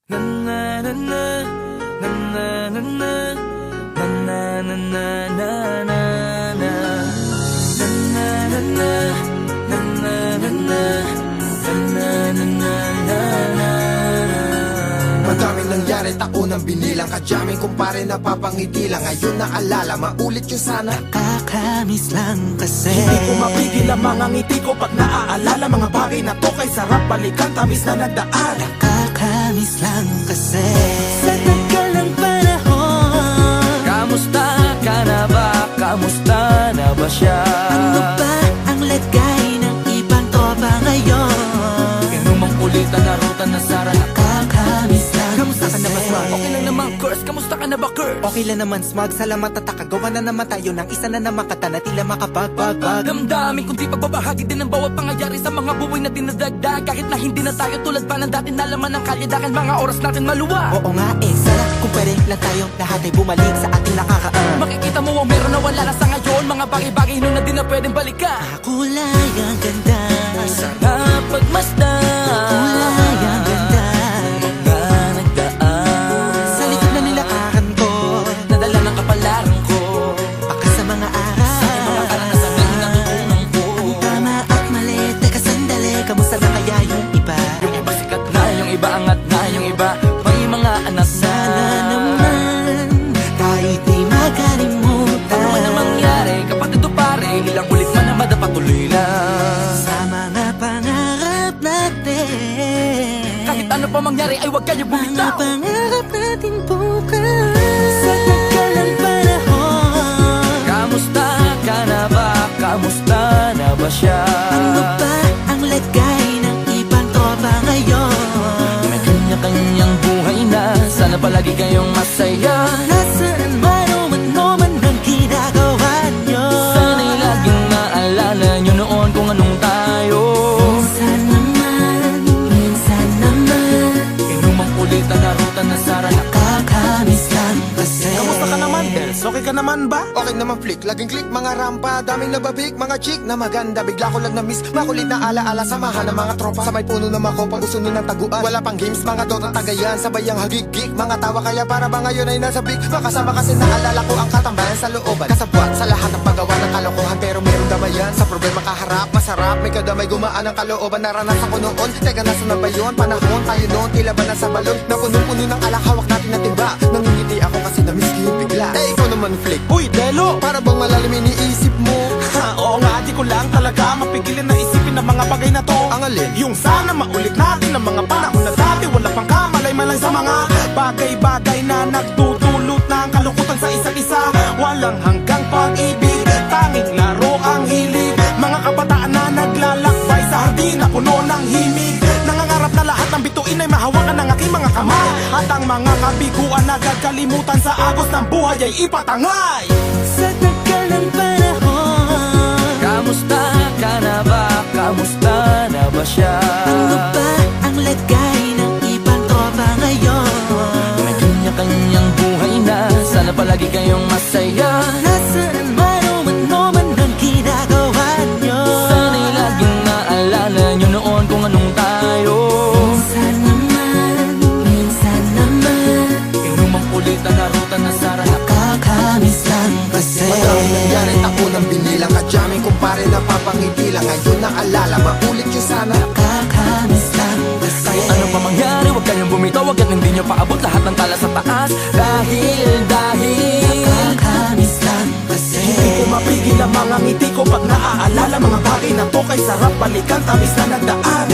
Na na na na na na na na na na na na na na na na na Madaming nangyari, taunang binilang Kadyaming kumpare na papangiti lang. Ngayon naalala, maulit yun sana. Nakakamiss lang kasi Hindi ko mapigil ang mga ngiti ko pag naaalala. Mga bagay na to kay sarap balikan, tamis na nagdaan. Nakakamiss lang kasi sa tagal ng panahon. Kamusta ka na ba? Kamusta na ba siya? Ano ba ang lagay ng ibang tropa ngayon? Inumang kulitan na ruta na sara. Nakakamiss lang Kamusta ka na ba, Smug? Okay lang naman, Curse. Kamusta ka na ba, Curse? Okay lang naman, Smug. Salamat at nakagawa na naman tayo ng isa na naman kata na tila makapagbag. Damdamin kundi pagbabahagi din ang bawat pangyayari sa mga buhay na dinadagdag. Kahit na hindi na tayo tulad pa ng dati na laman ng kalye. Dahil mga oras natin maluwa. Oo nga sana kung pwede lang tayong lahat ay bumalik sa ating nakakaan. Makikita mo ang meron na wala na sa ngayon. Mga bagay-bagay nun na di na pwedeng balikan. Kulay ang ganda, Sana pagmasdan kulay ang ganda. mga nagdaan Sa likod na nilakaran ko, nadala ng kapalaran ko. baka sa mga araw, Mga karanasan na natutunan ko. ang tama at mali. Teka sandali, kamusta na kaya yung iba? Yung iba sikat na, yung iba angat na, yung iba may mga anak na. Sana naman tayo'y di makalimutan. Ano man ang mangyari kapag ito pare, ilang ulit man ang madapatuloy na. Sa mga pangarap natin, Kahit ano pa mangyari ay huwag kayo mga bumitaw. pangarap natin bukas. Sa tagal ng panahon, Kamusta ka na ba? Kamusta na ba siya? ano ba ang lagay ng ibang tropa ngayon? May kanya-kanyang buhay na, sana palagi kayong masaya. Nasaan man o ano man ang ginagawa nyo, Sana'y laging maalala nyo noon kung anong tayo. minsan naman Inumang kulitan na ruta na sara. nakakamiss lang kasi. Kamusta ka naman, Dels? Okay ka naman ba? Okay naman flick, laging click, mga rampa. Daming nababik, mga chick na maganda. Bigla ko lang na-miss, makulit na alaala. Samahan ng mga tropa, sa may puno na makopa. Usunin ng taguan, wala pang games, mga dota tagayan. Sabay ang hagigik, mga tawa kaya para ba ngayon ay nasa big. Makasama kasi naalala ko ang katambayan sa looban. Kasabwat sa lahat ng paggawa ng kalokohan, pero meron damayan. Sa problema kaharap, masarap, may kadamay gumaan ang kalooban. Naranasan ko noon, teka nasa na ba yun? Panahon tayo noon, tila ba nasa balon? Na puno-puno ng alak, hawak natin na timba. Nangingiti ako kasi na-miss ko yung bigla. Eh, ikaw naman flick, Uy, Delo! para bang malalim iniisip mo? Oo nga, di ko lang talaga mapigilin na isipin ang mga bagay na to. Ang alin? Yung sana maulit natin ang mga panahon na dati. Wala pang kamalay-malay sa mga bagay-bagay na nagdudulot ng kalukutan sa isa't isa. Walang hanggang pag-ibig, tanging laro ang hilig. Mga kabataan na naglalakbay sa hardin na puno ng himig. Nangangarap na lahat ng bituin ay mahawakan ng aking mga kamay. At ang mga kabiguan na gagalimutan sa agos ng buhay ay ipatangay. Sa tagal ng panahon, Kamusta ka na ba? Kamusta na ba siya? ano ba ang lagay ng ibang tropa ngayon? May kanya-kanyang buhay na, sana palagi kayong masaya. Nasaan man o ano man ang ginagawa nyo, Sana'y laging maalala nyo noon kung anong tayo. minsan naman Inumang kulitan na ruta na sara. nakakamiss lang kasi. Madaming nangyari, taunang binilang. Kadyaming kumpare na papangiti lang. Ngayon naalala, maulit yun sana. Nakakamiss lang kasi. Kahit ano pa mangyari, huwag kayong bumitaw. Hanggat hindi nyo paabot lahat ng tala sa taas. Dahil Nakakamiss lang kasi. Hindi ko mapigil ang mga ngiti ko pag naaalala. Mga bagay na to kay sarap balikan, tamis na nagdaan.